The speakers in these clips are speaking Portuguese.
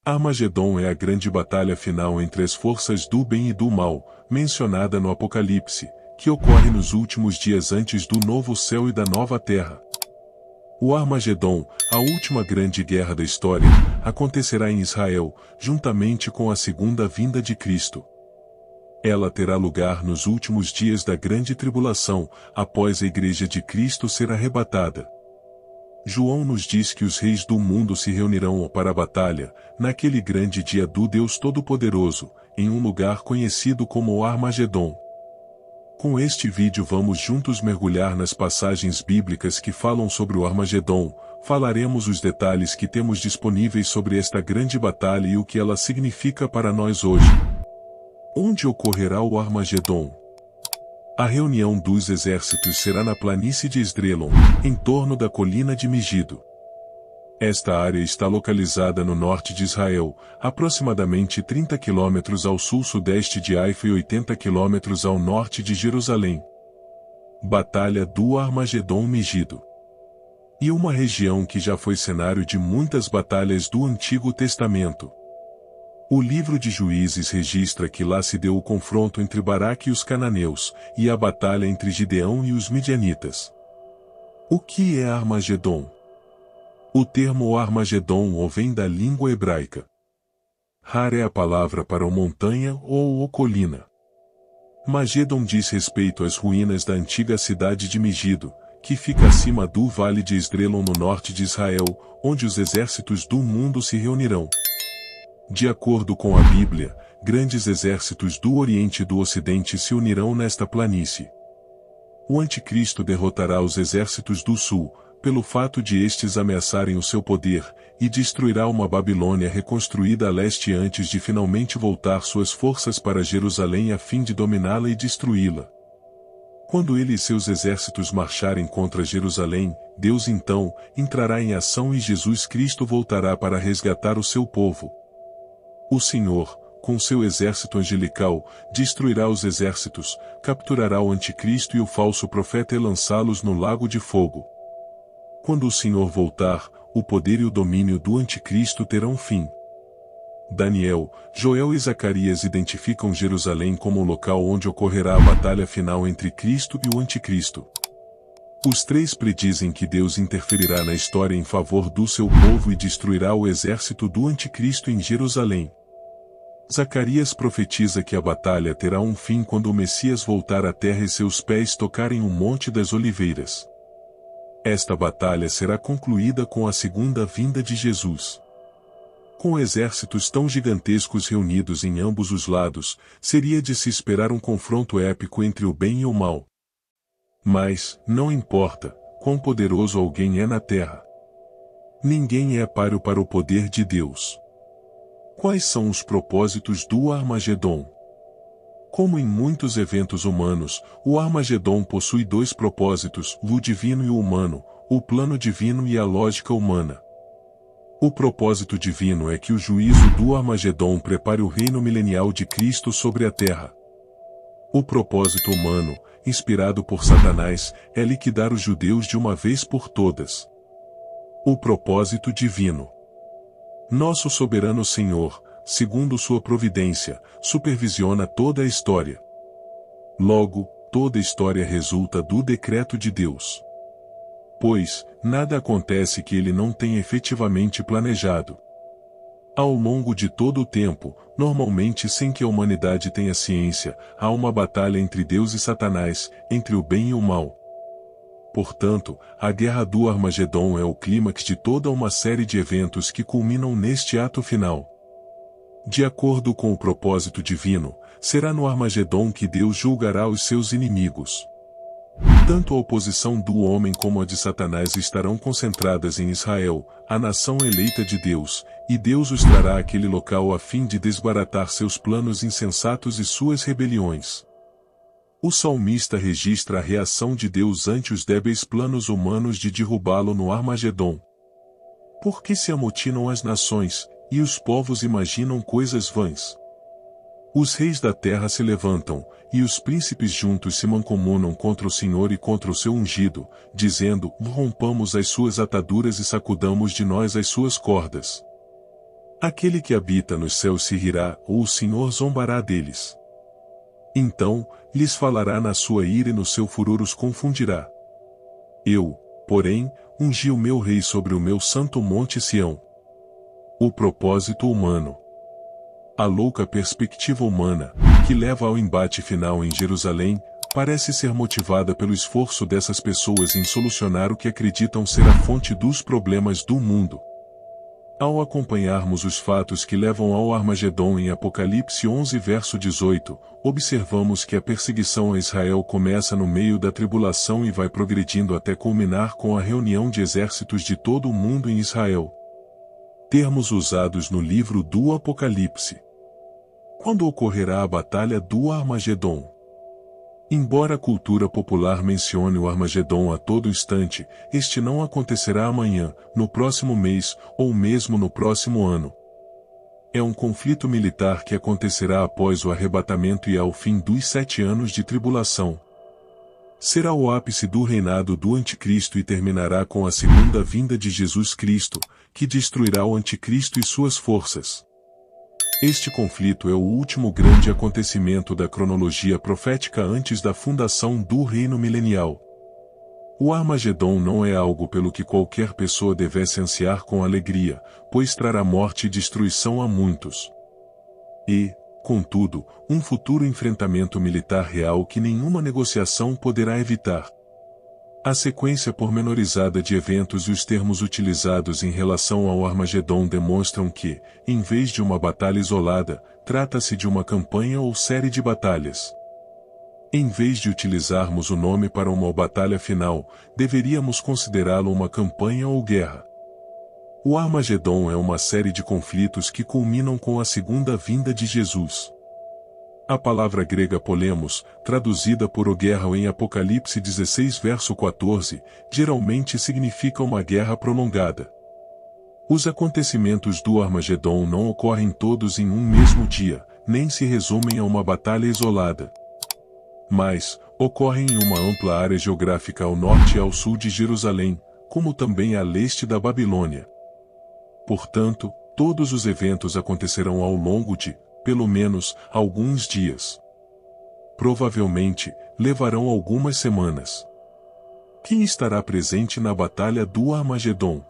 Armagedon é a grande batalha final entre as forças do bem e do mal, mencionada no Apocalipse, que ocorre nos últimos dias antes do novo céu e da nova terra. O Armagedon, a última grande guerra da história, acontecerá em Israel, juntamente com a segunda vinda de Cristo. Ela terá lugar nos últimos dias da grande tribulação, após a Igreja de Cristo ser arrebatada. João nos diz que os reis do mundo se reunirão para a batalha, naquele grande dia do Deus Todo-Poderoso, em um lugar conhecido como o Armagedon. Com este vídeo vamos juntos mergulhar nas passagens bíblicas que falam sobre o Armagedon, falaremos os detalhes que temos disponíveis sobre esta grande batalha e o que ela significa para nós hoje. Onde ocorrerá o Armagedon? A reunião dos exércitos será na planície de Esdrelon, em torno da colina de Megido. Esta área está localizada no norte de Israel, aproximadamente 30 quilômetros ao sul-sudeste de Haifa e 80 quilômetros ao norte de Jerusalém. Batalha do Armagedon-Megido. E uma região que já foi cenário de muitas batalhas do Antigo Testamento. O livro de Juízes registra que lá se deu o confronto entre Baraque e os cananeus, e a batalha entre Gideão e os midianitas. O que é Armagedon? O termo Armagedon vem da língua hebraica. Har é a palavra para montanha ou colina. Magedon diz respeito às ruínas da antiga cidade de Megido, que fica acima do vale de Esdrelon no norte de Israel, onde os exércitos do mundo se reunirão. De acordo com a Bíblia, grandes exércitos do Oriente e do Ocidente se unirão nesta planície. O Anticristo derrotará os exércitos do Sul, pelo fato de estes ameaçarem o seu poder, e destruirá uma Babilônia reconstruída a leste antes de finalmente voltar suas forças para Jerusalém a fim de dominá-la e destruí-la. Quando ele e seus exércitos marcharem contra Jerusalém, Deus então entrará em ação e Jesus Cristo voltará para resgatar o seu povo. O Senhor, com seu exército angelical, destruirá os exércitos, capturará o anticristo e o falso profeta e lançá-los no lago de fogo. Quando o Senhor voltar, o poder e o domínio do anticristo terão fim. Daniel, Joel e Zacarias identificam Jerusalém como o local onde ocorrerá a batalha final entre Cristo e o anticristo. Os três predizem que Deus interferirá na história em favor do seu povo e destruirá o exército do anticristo em Jerusalém. Zacarias profetiza que a batalha terá um fim quando o Messias voltar à terra e seus pés tocarem o Monte das Oliveiras. Esta batalha será concluída com a segunda vinda de Jesus. Com exércitos tão gigantescos reunidos em ambos os lados, seria de se esperar um confronto épico entre o bem e o mal. Mas, não importa quão poderoso alguém é na terra. Ninguém é páreo para o poder de Deus. Quais são os propósitos do Armagedon? Como em muitos eventos humanos, o Armagedon possui dois propósitos, o divino e o humano, o plano divino e a lógica humana. O propósito divino é que o juízo do Armagedon prepare o reino milenial de Cristo sobre a terra. O propósito humano, inspirado por Satanás, é liquidar os judeus de uma vez por todas. O propósito divino. Nosso soberano Senhor, segundo sua providência, supervisiona toda a história. Logo, toda a história resulta do decreto de Deus. Pois, nada acontece que ele não tenha efetivamente planejado. Ao longo de todo o tempo, normalmente sem que a humanidade tenha ciência, há uma batalha entre Deus e Satanás, entre o bem e o mal. Portanto, a guerra do Armagedon é o clímax de toda uma série de eventos que culminam neste ato final. De acordo com o propósito divino, será no Armagedon que Deus julgará os seus inimigos. Tanto a oposição do homem como a de Satanás estarão concentradas em Israel, a nação eleita de Deus, e Deus os trará àquele local a fim de desbaratar seus planos insensatos e suas rebeliões. O salmista registra a reação de Deus ante os débeis planos humanos de derrubá-lo no Armagedon. Por que se amotinam as nações, e os povos imaginam coisas vãs? Os reis da terra se levantam, e os príncipes juntos se mancomunam contra o Senhor e contra o seu ungido, dizendo: rompamos as suas ataduras e sacudamos de nós as suas cordas. Aquele que habita nos céus se rirá, ou o Senhor zombará deles. Então, lhes falará na sua ira e no seu furor os confundirá. Eu, porém, ungi o meu rei sobre o meu santo monte Sião. O propósito humano. A louca perspectiva humana, que leva ao embate final em Jerusalém, parece ser motivada pelo esforço dessas pessoas em solucionar o que acreditam ser a fonte dos problemas do mundo. Ao acompanharmos os fatos que levam ao Armagedon em Apocalipse 11 verso 18, observamos que a perseguição a Israel começa no meio da tribulação e vai progredindo até culminar com a reunião de exércitos de todo o mundo em Israel. Termos usados no livro do Apocalipse. Quando ocorrerá a batalha do Armagedon? Embora a cultura popular mencione o Armagedon a todo instante, este não acontecerá amanhã, no próximo mês, ou mesmo no próximo ano. É um conflito militar que acontecerá após o arrebatamento e ao fim dos 7 anos de tribulação. Será o ápice do reinado do Anticristo e terminará com a segunda vinda de Jesus Cristo, que destruirá o Anticristo e suas forças. Este conflito é o último grande acontecimento da cronologia profética antes da fundação do reino milenial. O Armagedon não é algo pelo que qualquer pessoa devesse ansiar com alegria, pois trará morte e destruição a muitos. E, contudo, um futuro enfrentamento militar real que nenhuma negociação poderá evitar. A sequência pormenorizada de eventos e os termos utilizados em relação ao Armagedon demonstram que, em vez de uma batalha isolada, trata-se de uma campanha ou série de batalhas. Em vez de utilizarmos o nome para uma batalha final, deveríamos considerá-lo uma campanha ou guerra. O Armagedon é uma série de conflitos que culminam com a segunda vinda de Jesus. A palavra grega polemos, traduzida por o guerra em Apocalipse 16 verso 14, geralmente significa uma guerra prolongada. Os acontecimentos do Armagedon não ocorrem todos em um mesmo dia, nem se resumem a uma batalha isolada. Mas, ocorrem em uma ampla área geográfica ao norte e ao sul de Jerusalém, como também a leste da Babilônia. Portanto, todos os eventos acontecerão ao longo de, pelo menos, alguns dias. Provavelmente, levarão algumas semanas. Quem estará presente na batalha do Armagedon?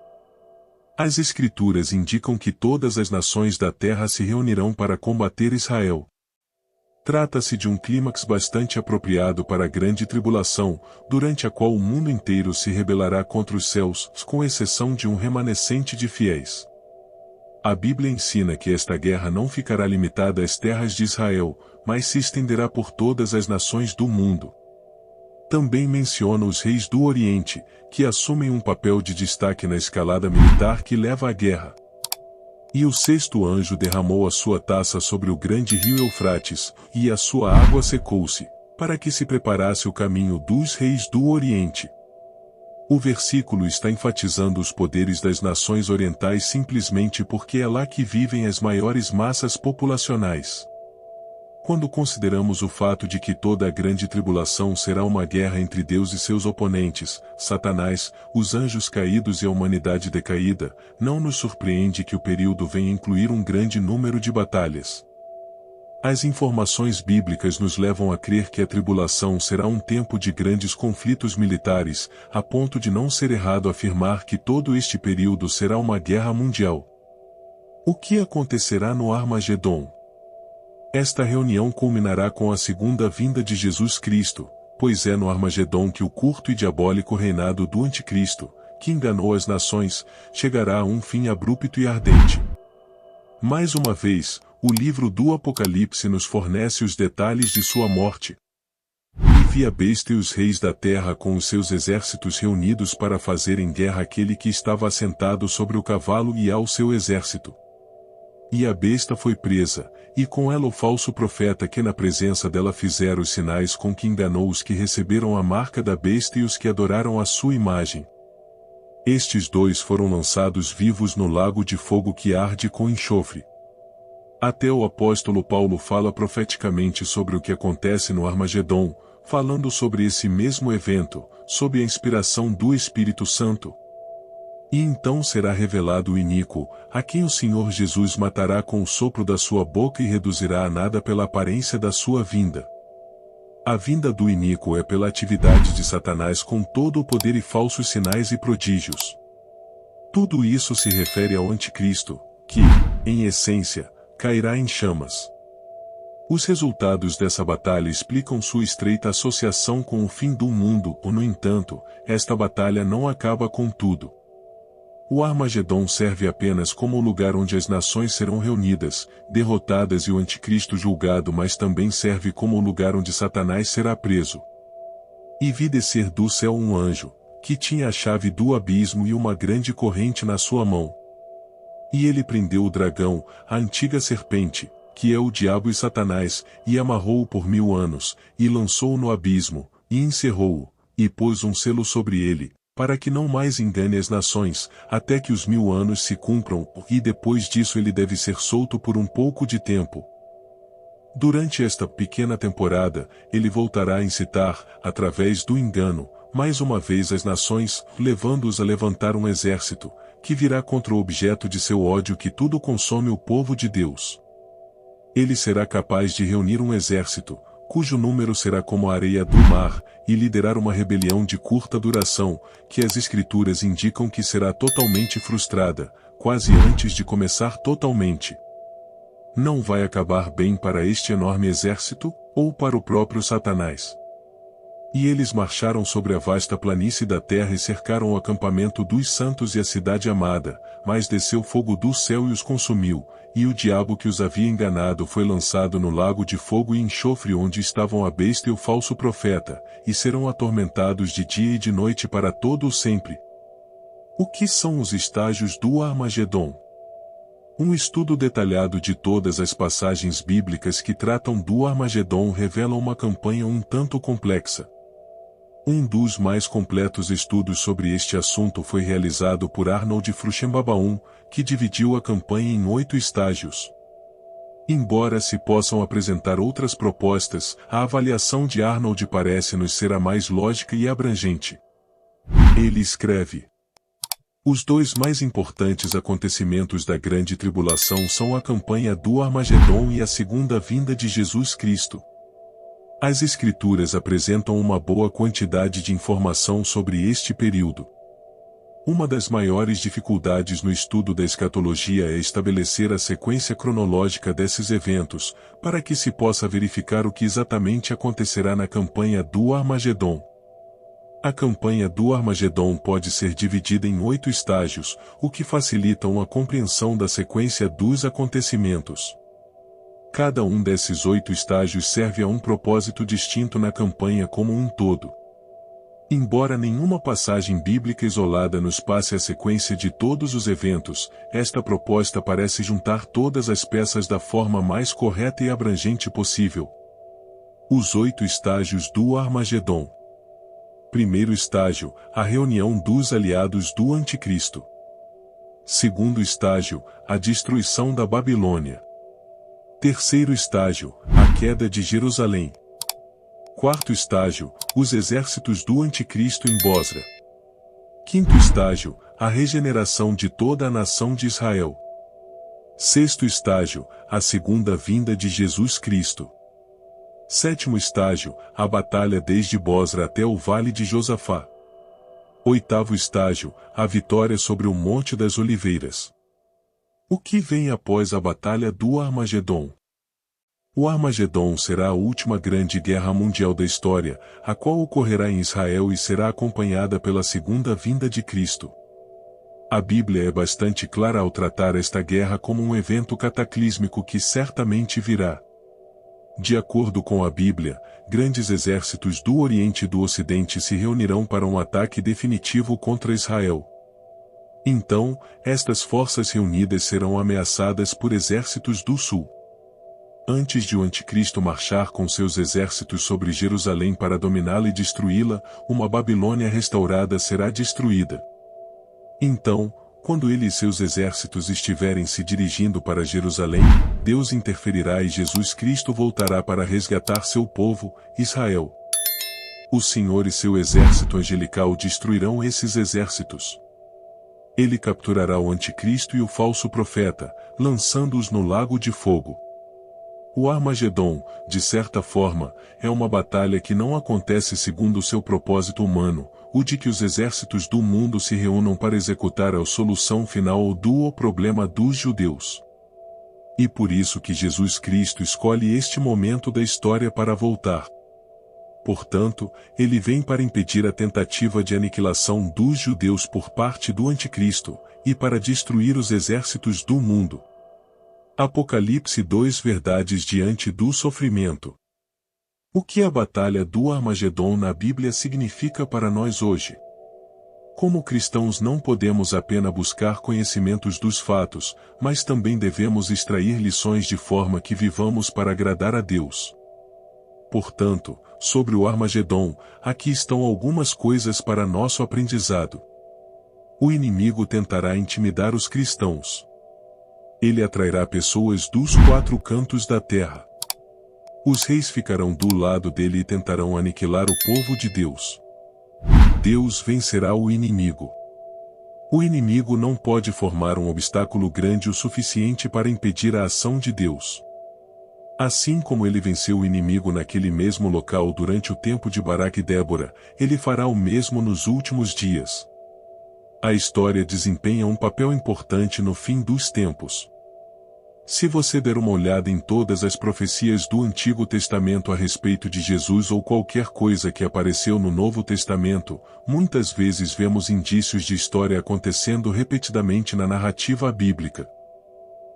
As Escrituras indicam que todas as nações da terra se reunirão para combater Israel. Trata-se de um clímax bastante apropriado para a grande tribulação, durante a qual o mundo inteiro se rebelará contra os céus, com exceção de um remanescente de fiéis. A Bíblia ensina que esta guerra não ficará limitada às terras de Israel, mas se estenderá por todas as nações do mundo. Também menciona os reis do Oriente, que assumem um papel de destaque na escalada militar que leva à guerra. E o sexto anjo derramou a sua taça sobre o grande rio Eufrates, e a sua água secou-se, para que se preparasse o caminho dos reis do Oriente. O versículo está enfatizando os poderes das nações orientais simplesmente porque é lá que vivem as maiores massas populacionais. Quando consideramos o fato de que toda a grande tribulação será uma guerra entre Deus e seus oponentes, Satanás, os anjos caídos e a humanidade decaída, não nos surpreende que o período venha incluir um grande número de batalhas. As informações bíblicas nos levam a crer que a tribulação será um tempo de grandes conflitos militares, a ponto de não ser errado afirmar que todo este período será uma guerra mundial. O que acontecerá no Armagedon? Esta reunião culminará com a segunda vinda de Jesus Cristo, pois é no Armagedon que o curto e diabólico reinado do Anticristo, que enganou as nações, chegará a um fim abrupto e ardente. Mais uma vez, o livro do Apocalipse nos fornece os detalhes de sua morte. E vi a besta e os reis da terra com os seus exércitos reunidos para fazerem guerra àquele que estava assentado sobre o cavalo e ao seu exército. E a besta foi presa, e com ela o falso profeta que na presença dela fizera os sinais com que enganou os que receberam a marca da besta e os que adoraram a sua imagem. Estes dois foram lançados vivos no lago de fogo que arde com enxofre. Até o apóstolo Paulo fala profeticamente sobre o que acontece no Armagedon, falando sobre esse mesmo evento, sob a inspiração do Espírito Santo. E então será revelado o iníquo, a quem o Senhor Jesus matará com o sopro da sua boca e reduzirá a nada pela aparência da sua vinda. A vinda do iníquo é pela atividade de Satanás com todo o poder e falsos sinais e prodígios. Tudo isso se refere ao Anticristo, que, em essência, cairá em chamas. Os resultados dessa batalha explicam sua estreita associação com o fim do mundo, no entanto, esta batalha não acaba com tudo. O Armagedon serve apenas como o lugar onde as nações serão reunidas, derrotadas e o Anticristo julgado, mas também serve como o lugar onde Satanás será preso. E vi descer do céu um anjo, que tinha a chave do abismo e uma grande corrente na sua mão. E ele prendeu o dragão, a antiga serpente, que é o diabo e Satanás, e amarrou-o por 1000 anos, e lançou-o no abismo, e encerrou-o, e pôs um selo sobre ele, para que não mais engane as nações, até que os 1000 anos se cumpram, e depois disso ele deve ser solto por um pouco de tempo. Durante esta pequena temporada, ele voltará a incitar, através do engano, mais uma vez as nações, levando-os a levantar um exército, que virá contra o objeto de seu ódio que tudo consome o povo de Deus. Ele será capaz de reunir um exército, cujo número será como a areia do mar, e liderar uma rebelião de curta duração, que as Escrituras indicam que será totalmente frustrada, quase antes de começar totalmente. Não vai acabar bem para este enorme exército, ou para o próprio Satanás. E eles marcharam sobre a vasta planície da terra e cercaram o acampamento dos santos e a cidade amada, mas desceu fogo do céu e os consumiu, e o diabo que os havia enganado foi lançado no lago de fogo e enxofre onde estavam a besta e o falso profeta, e serão atormentados de dia e de noite para todo o sempre. O que são os estágios do Armagedon? Um estudo detalhado de todas as passagens bíblicas que tratam do Armagedon revela uma campanha um tanto complexa. Um dos mais completos estudos sobre este assunto foi realizado por Arnold Fruchtenbaum, que dividiu a campanha em 8 estágios. Embora se possam apresentar outras propostas, a avaliação de Arnold parece-nos ser a mais lógica e abrangente. Ele escreve: os 2 mais importantes acontecimentos da Grande Tribulação são a campanha do Armagedon e a segunda vinda de Jesus Cristo. As Escrituras apresentam uma boa quantidade de informação sobre este período. Uma das maiores dificuldades no estudo da escatologia é estabelecer a sequência cronológica desses eventos, para que se possa verificar o que exatamente acontecerá na campanha do Armagedon. A campanha do Armagedon pode ser dividida em 8 estágios, o que facilita uma compreensão da sequência dos acontecimentos. Cada um desses 8 estágios serve a um propósito distinto na campanha como um todo. Embora nenhuma passagem bíblica isolada nos passe a sequência de todos os eventos, esta proposta parece juntar todas as peças da forma mais correta e abrangente possível. Os 8 estágios do Armagedon. Primeiro estágio, a reunião dos aliados do Anticristo. Segundo estágio, a destruição da Babilônia. Terceiro estágio, a queda de Jerusalém. Quarto estágio, os exércitos do Anticristo em Bosra. Quinto estágio, a regeneração de toda a nação de Israel. Sexto estágio, a segunda vinda de Jesus Cristo. Sétimo estágio, a batalha desde Bosra até o Vale de Josafá. Oitavo estágio, a vitória sobre o Monte das Oliveiras. O que vem após a Batalha do Armagedon? O Armagedon será a última grande guerra mundial da história, a qual ocorrerá em Israel e será acompanhada pela segunda vinda de Cristo. A Bíblia é bastante clara ao tratar esta guerra como um evento cataclísmico que certamente virá. De acordo com a Bíblia, grandes exércitos do Oriente e do Ocidente se reunirão para um ataque definitivo contra Israel. Então, estas forças reunidas serão ameaçadas por exércitos do Sul. Antes de o Anticristo marchar com seus exércitos sobre Jerusalém para dominá-la e destruí-la, uma Babilônia restaurada será destruída. Então, quando ele e seus exércitos estiverem se dirigindo para Jerusalém, Deus interferirá e Jesus Cristo voltará para resgatar seu povo, Israel. O Senhor e seu exército angelical destruirão esses exércitos. Ele capturará o anticristo e o falso profeta, lançando-os no lago de fogo. O Armagedon, de certa forma, é uma batalha que não acontece segundo o seu propósito humano, o de que os exércitos do mundo se reúnam para executar a solução final do problema dos judeus. E por isso que Jesus Cristo escolhe este momento da história para voltar. Portanto, ele vem para impedir a tentativa de aniquilação dos judeus por parte do anticristo, e para destruir os exércitos do mundo. Apocalipse 2 Verdades diante do sofrimento. O que a batalha do Armagedon na Bíblia significa para nós hoje? Como cristãos não podemos apenas buscar conhecimentos dos fatos, mas também devemos extrair lições de forma que vivamos para agradar a Deus. Portanto, sobre o Armagedon, aqui estão algumas coisas para nosso aprendizado. O inimigo tentará intimidar os cristãos. Ele atrairá pessoas dos 4 cantos da terra. Os reis ficarão do lado dele e tentarão aniquilar o povo de Deus. Deus vencerá o inimigo. O inimigo não pode formar um obstáculo grande o suficiente para impedir a ação de Deus. Assim como ele venceu o inimigo naquele mesmo local durante o tempo de Baraque e Débora, ele fará o mesmo nos últimos dias. A história desempenha um papel importante no fim dos tempos. Se você der uma olhada em todas as profecias do Antigo Testamento a respeito de Jesus ou qualquer coisa que apareceu no Novo Testamento, muitas vezes vemos indícios de história acontecendo repetidamente na narrativa bíblica.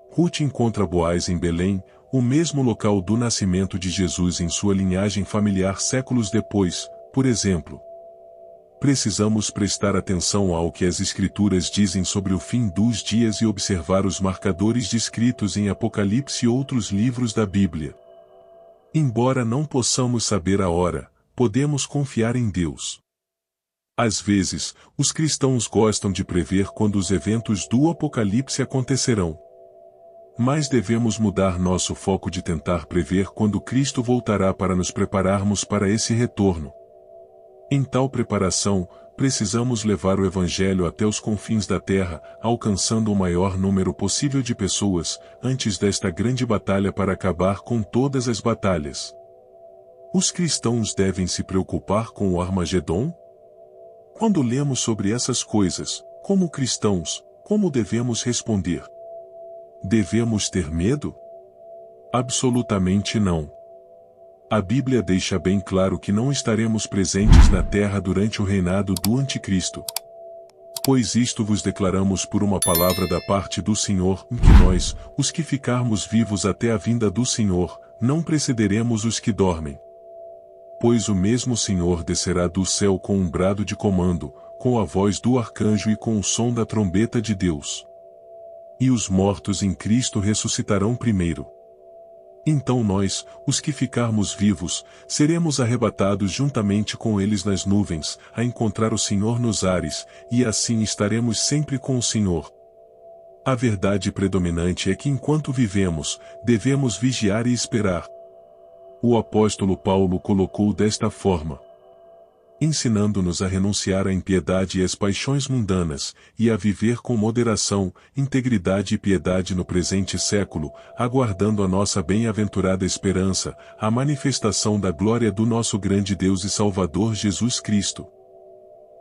Ruth encontra Boaz em Belém, o mesmo local do nascimento de Jesus em sua linhagem familiar séculos depois, por exemplo. Precisamos prestar atenção ao que as Escrituras dizem sobre o fim dos dias e observar os marcadores descritos em Apocalipse e outros livros da Bíblia. Embora não possamos saber a hora, podemos confiar em Deus. Às vezes, os cristãos gostam de prever quando os eventos do Apocalipse acontecerão. Mas devemos mudar nosso foco de tentar prever quando Cristo voltará para nos prepararmos para esse retorno. Em tal preparação, precisamos levar o Evangelho até os confins da terra, alcançando o maior número possível de pessoas, antes desta grande batalha para acabar com todas as batalhas. Os cristãos devem se preocupar com o Armagedon? Quando lemos sobre essas coisas, como cristãos, como devemos responder? Devemos ter medo? Absolutamente não. A Bíblia deixa bem claro que não estaremos presentes na terra durante o reinado do Anticristo. Pois isto vos declaramos por uma palavra da parte do Senhor, em que nós, os que ficarmos vivos até a vinda do Senhor, não precederemos os que dormem. Pois o mesmo Senhor descerá do céu com um brado de comando, com a voz do arcanjo e com o som da trombeta de Deus. E os mortos em Cristo ressuscitarão primeiro. Então nós, os que ficarmos vivos, seremos arrebatados juntamente com eles nas nuvens, a encontrar o Senhor nos ares, e assim estaremos sempre com o Senhor. A verdade predominante é que enquanto vivemos, devemos vigiar e esperar. O apóstolo Paulo colocou desta forma: ensinando-nos a renunciar à impiedade e às paixões mundanas, e a viver com moderação, integridade e piedade no presente século, aguardando a nossa bem-aventurada esperança, a manifestação da glória do nosso grande Deus e Salvador Jesus Cristo.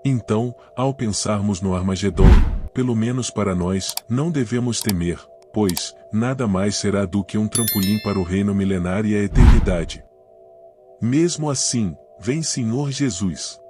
Então, ao pensarmos no Armagedon, pelo menos para nós, não devemos temer, pois, nada mais será do que um trampolim para o reino milenar e a eternidade. Mesmo assim, vem Senhor Jesus.